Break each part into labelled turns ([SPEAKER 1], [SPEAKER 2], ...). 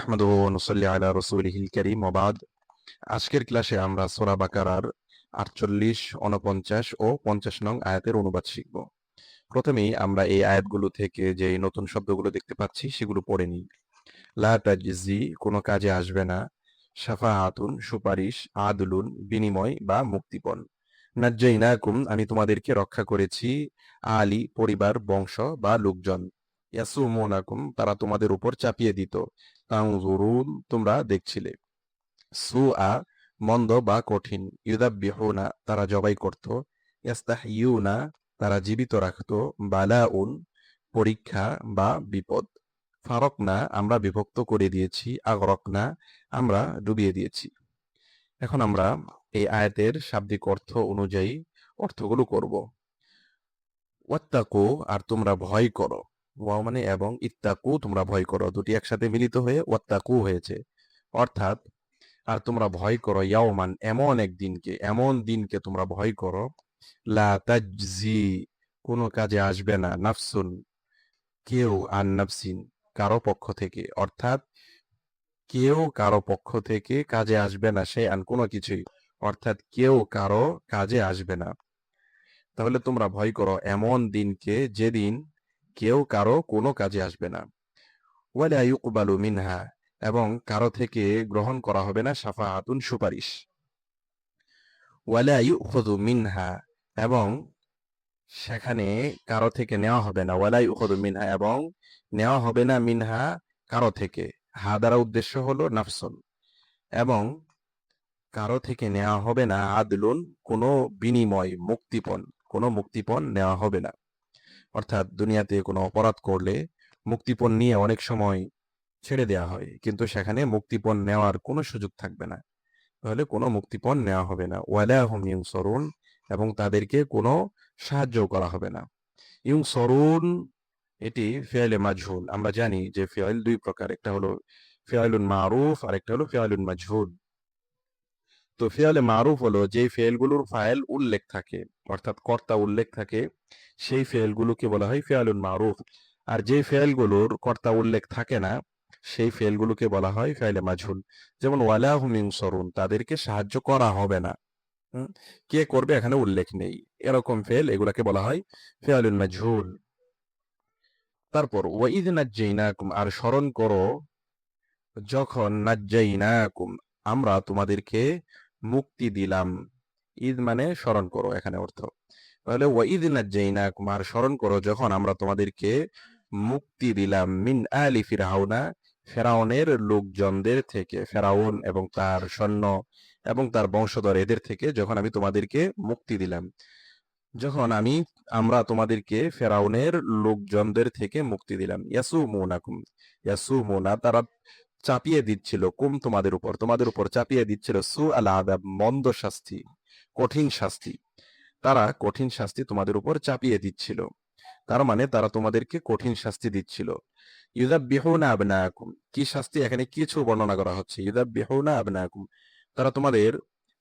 [SPEAKER 1] নাহমাদুহু ওয়া নুসাল্লি আলা রাসূলিহিল কারীম ওয়া বাদ। আজকের ক্লাসে আমরা সূরা বাকারার ৪৮, ৪৯ ও ৫০ নং আয়াতের অনুবাদ শিখব। প্রথমেই আমরা এই আয়াতগুলো থেকে যে নতুন শব্দগুলো দেখতে পাচ্ছি সেগুলো পড়ে নিই। লা তাজজি, কোনো কাজে আসবে না। শাফাআতুন, সুপারিশ। আদলুন, বিনিময় বা মুক্তিপণ। নাজ্জাইনাকুম, আমি তোমাদেরকে রক্ষা করেছি। আলী, পরিবার, বংশ বা লোকজন। ইয়াসুমুনাকুম, তারা তোমাদের উপর চাপিয়ে দিত। তানজুরুন, তোমরা দেখছিলে। সুআ, মন্দ বা কঠিন। ইউদাব্বিহুনা, তারা জবাই করত। ইয়াস্তাহইয়ুনা, তারা জীবিত রাখত। বালাউন, পরীক্ষা বা বিপদ। ফারকনা, আমরা বিভক্ত করে দিয়েছি। আগরকনা, আমরা ডুবিয়ে দিয়েছি। এখন আমরা এই আয়াতের শাব্দিক অর্থ অনুযায়ী অর্থগুলো করব। ওয়াত্তাকু, আর তোমরা ভয় করো। ওয়াও মানে এবং, ইত্তাকু তোমরা ভয় করো, দুটি একসাথে মিলিত হয়ে ওয়াত্তাকু হয়েছে। অর্থাৎ আর তোমরা ভয় করো ইয়াওমান, এমন একদিনকে, এমন দিনকে তোমরা ভয় করো। লা তাজজি, কোনো কাজে আসবে না। নাফসুন, কেউ। আন নাফসিন, কারো পক্ষ থেকে। অর্থাৎ কেউ কারো পক্ষ থেকে কাজে আসবে না। সে আন, কোনো কিছুই। অর্থাৎ কেউ কারো কাজে আসবে না। তাহলে তোমরা ভয় করো এমন দিনকে যেদিন কেউ কারো কোনো কাজে আসবে না। ওয়ালা ইউকবালু মিনহা, এবং কারো থেকে গ্রহণ করা হবে না। শাফাআতুন, সুপারিশ। ওয়ালা ইউখযু মিনহা, এবং সেখানে কারো থেকে নেওয়া হবে না। ওয়ালা ইউখযু মিনহা, এবং নেওয়া হবে না। মিনহা, কারো থেকে। হা দ্বারা উদ্দেশ্য হলো নাফসুন। এবং কারো থেকে নেওয়া হবে না। আদলুন, কোনো বিনিময়, মুক্তিপণ, কোনো মুক্তিপণ নেওয়া হবে না। অর্থাৎ দুনিয়াতে কোনো অপরাধ করলে মুক্তিপণ নিয়ে অনেক সময় ছেড়ে দেওয়া হয়, কিন্তু সেখানে মুক্তিপণ নেওয়ার কোনো সুযোগ থাকবে না। তাহলে কোনো মুক্তিপণ নেওয়া হবে না। ওয়ালা হুম ইউনসরুন, এবং তাদেরকে কোনো সাহায্য করা হবে না। ইউনসরুন, এটি ফিআইলে মাজহুল। আমরা জানি যে ফিআইল দুই প্রকার, একটা হলো ফিআইলুন মারুফ আর একটা হলো ফিআইলুন মাজহুল। তো ফিআলে মারুফ হলো যেই ফেলগুলোর ফাইল উল্লেখ থাকে, অর্থাৎ কর্তা উল্লেখ থাকে, সেই ফেলগুলোকে বলা হয় ফিআলুন মারুফ। আর যে ফেলগুলোর কর্তা উল্লেখ থাকে না, সেই ফেলগুলোকে বলা হয় ফিআলে মাজহুল। যেমন ওয়ালা হুম ইউনসরুন, তাদেরকে সাহায্য করা হবে না। কে করবে এখানে উল্লেখ নেই, এরকম ফেল, এগুলাকে বলা হয় ফিআলুন মাজহুল। তারপর ওয়াইদ নাজ্জাইনাকুম, আর স্মরণ করো যখন, নাজ্জাইনাকুম, আমরা তোমাদেরকে মুক্তি দিলাম। ঈদ মানে স্মরণ করো এখানে অর্থ। তাহলে ওয়াইদ নাজ্জাইনাকুম, আর স্মরণ করো যখন আমরা তোমাদেরকে মুক্তি দিলাম। মিন আলি ফিরআউনা, ফেরাউনের লোকজনদের থেকে। ফেরাউন এবং তার সৈন্য এবং তার বংশধর, এদের থেকে যখন আমি তোমাদেরকে মুক্তি দিলাম। যখন আমরা তোমাদেরকে ফেরাউনের লোকজনদের থেকে মুক্তি দিলাম। ইয়াসুমুনাকুম, ইয়াসুমুনা, তারা চাপিয়ে দিচ্ছিল। তোমাদের উপর চাপিয়ে দিচ্ছিল। সু আল আদাব, মন্দ শাস্তি, কঠিন শাস্তি। তারা কঠিন শাস্তি তোমাদের উপর চাপিয়ে দিচ্ছিল। তার মানে তারা তোমাদেরকে কঠিন শাস্তি দিচ্ছিল। ইউযাব্বিহুনা আবনাকুম, কি শাস্তি এখানে কিছু বর্ণনা করা হচ্ছে। ইউযাব্বিহুনা আবনাকুম, তারা তোমাদের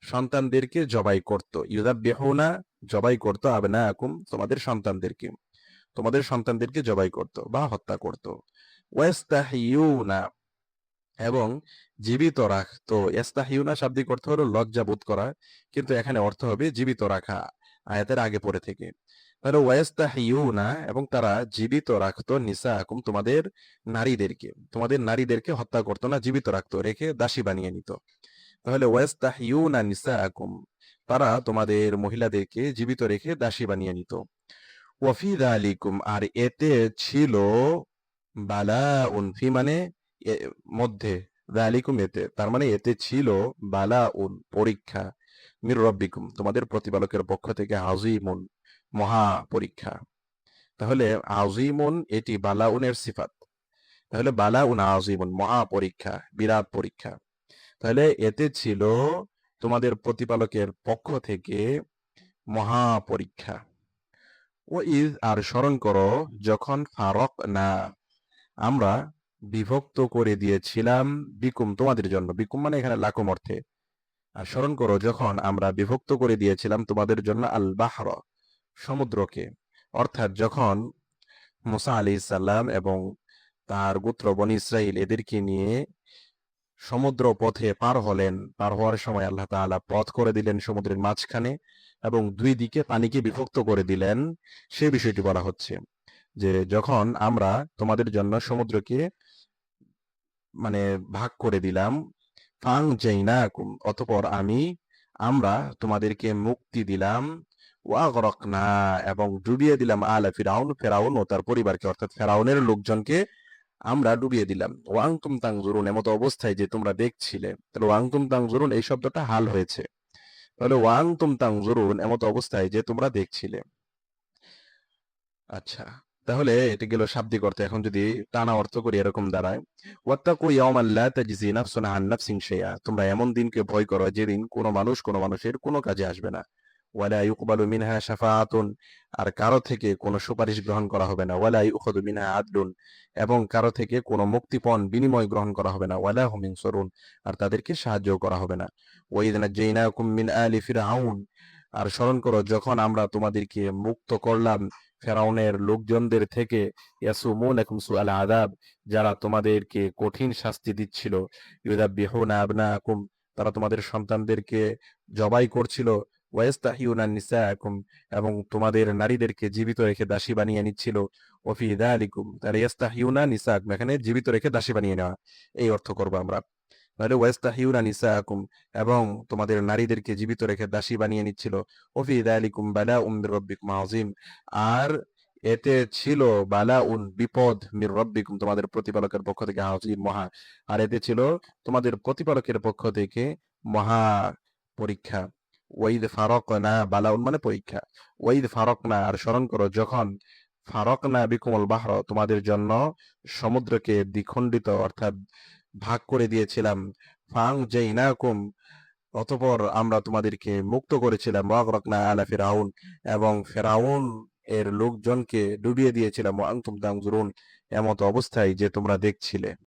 [SPEAKER 1] সন্তানদেরকে জবাই করত। ইউযাব্বিহুনা, জবাই করত। আবনাকুম, তোমাদের সন্তানদেরকে জবাই করত বা হত্যা করত। ওয়াস্তাহিয়ুনা, এবং জীবিত রাখতো। ইস্তাহিউনা শাব্দিক অর্থ হলো লজ্জা বোধ করা, কিন্তু এখানে অর্থ হবে জীবিত রাখা, আয়াতের আগে পরে থেকে। তাহলে ওয়াস্তাহিউনা, এবং তারা জীবিত রাখতো। নিসাআকুম, তোমাদের নারীদেরকে হত্যা করতো না, জীবিত রাখতো, রেখে দাসী বানিয়ে নিত। তাহলে ওয়াস্তাহিউনা নিসাআকুম, তারা তোমাদের মহিলাদেরকে জীবিত রেখে দাসী বানিয়ে নিত। ওয়াফি যালিকুম, আর এতে ছিল। বালাউন, ফি মানে মধ্যে, যালিকুম এতে, তার মানে এতে ছিল। বালাউন, পরীক্ষা। মির রব্বিকুম, তোমাদের প্রতিপালকের পক্ষ থেকে। আযীমুন, মহা পরীক্ষা। তাহলে আযীমুন এটি বালাউনের সিফাত। তাহলে বালাউন আযীমুন, মহা পরীক্ষা, বিরাট পরীক্ষা। তাহলে এতে ছিল তোমাদের প্রতিপালকের পক্ষ থেকে মহা পরীক্ষা। ও ইজ, আর স্মরণ করো যখন, ফারক না, আমরা বিভক্ত করে দিয়েছিলাম। বিকুম, তোমাদের জন্য। বিকুম মানে এখানে লাকুম অর্থে। আর স্মরণ করো যখন আমরা বিভক্ত করে দিয়েছিলাম তোমাদের জন্য আল বাহর, সমুদ্রকে। অর্থাৎ যখন মুসা আলাইহিস সালাম এবং তার গোত্র বনি ইসরাইল এদেরকে নিয়ে সমুদ্র পথে পার হলেন, পার হওয়ার সময় আল্লাহ তাআলা পথ করে দিলেন সমুদ্রের মাঝখানে এবং দুই দিকে পানিকে বিভক্ত করে দিলেন, সে বিষয়টি বলা হচ্ছে। যে যখন আমরা তোমাদের জন্য সমুদ্রকে মানে ভাগ করে দিলাম, ফাংজাইনাকুম, অতঃপর আমরা তোমাদেরকে মুক্তি দিলাম, ওয়াগরাকনা, এবং ডুবিয়ে দিলাম আলা ফিরাউন, ফেরাউন ও তার পরিবারকে, অর্থাৎ ফেরাউনের লোকজনকে আমরা ডুবিয়ে দিলাম। ওয়াংতুম তানজুরুন, এমত অবস্থায় যে তোমরা দেখছিলে। তাহলে ওয়াংতুম তানজুরুন এই শব্দটা হাল হয়েছে। তাহলে ওয়াংতুম তানজুরুন এমত অবস্থায় যে তোমরা দেখছিলে। আচ্ছা, তাহলে এটা গেল শাব্দিক অর্থ। এখন যদি টানা অর্থ করি এরকম দাঁড়ায়, ওয়াত্তাকু ইয়াওমান লা তাজজি নাফসুন আন নাফসিন শাইআ, তোমরা এমন দিনকে ভয় করো যেদিন কোনো মানুষ কোনো মানুষের কোনো কাজে আসবে না। ওয়ালা ইউকবালু মিনহা শাফাআতুন, আর কারো থেকে কোনো সুপারিশ গ্রহণ করা হবে না। ওয়ালা ইউখাযু মিনহা আদলুন, এবং কারো থেকে কোনো মুক্তিপণ বিনিময় গ্রহণ করা হবে না। ওয়ালা হুম ইনসারুন, আর তাদেরকে সাহায্য করা হবে না। ওয়াইদ নাজ্জাইনাকুম মিন আলি ফিরআউন, আর স্মরণ করো যখন আমরা তোমাদেরকে মুক্ত করলাম ফেরাউনের লোকজনদের থেকে, ইয়াসুমুনাকুম সুআল আযাব, যারা তোমাদেরকে কঠিন শাস্তি দিচ্ছিল, ইউযাব্বিহুনা আবনাকুম, তারা তোমাদের সন্তানদেরকে জবাই করছিল, ওয়াইস্তাহিউনা নিসাআকুম, এবং তোমাদের নারীদেরকে জীবিত রেখে দাসী বানিয়ে নিচ্ছিল, ওয়াফি যালিকুম, তাহলে ইয়াস্তাহিউনা নিসাআকুম এখানে জীবিত রেখে দাসী বানিয়ে নেওয়া, এই অর্থ করবো আমরা। তাহলে ওয়াস্তাহিউনা নিসাআকুম, এবং তোমাদের নারীদেরকে জীবিত রেখে দাসী বানিয়ে নিচ্ছিল, ওফি যালিকুম বালাউম মির রাব্বিকুম আযীম, আর এতে ছিল বালাউন বিপদ, মির রাব্বিকুম তোমাদের প্রতিপালকের পক্ষ থেকে, আযীম মহা, আর এতে ছিল তোমাদের প্রতিপালকের পক্ষ থেকে মহা পরীক্ষা। ওয়াইদ ফারাকনা, বালাউন মানে পরীক্ষা। ওয়াইদ ফারাকনা, আর স্মরণ করো যখন ফারাকনা বিকুমুল বাহর, তোমাদের জন্য সমুদ্রকে দ্বিখণ্ডিত অর্থাৎ ভাগ করে দিয়েছিলাম, ফাংজাইনাকুম, অতঃপর আমরা তোমাদেরকে মুক্ত করেছিলাম, ওয়াগরাকনা আলা ফিরাউন, এবং ফেরাউন এর লোকজনকে ডুবিয়ে দিয়েছিলাম, ওয়া আনতুম তানজুরুন এমত অবস্থায় যে তোমরা দেখছিলে।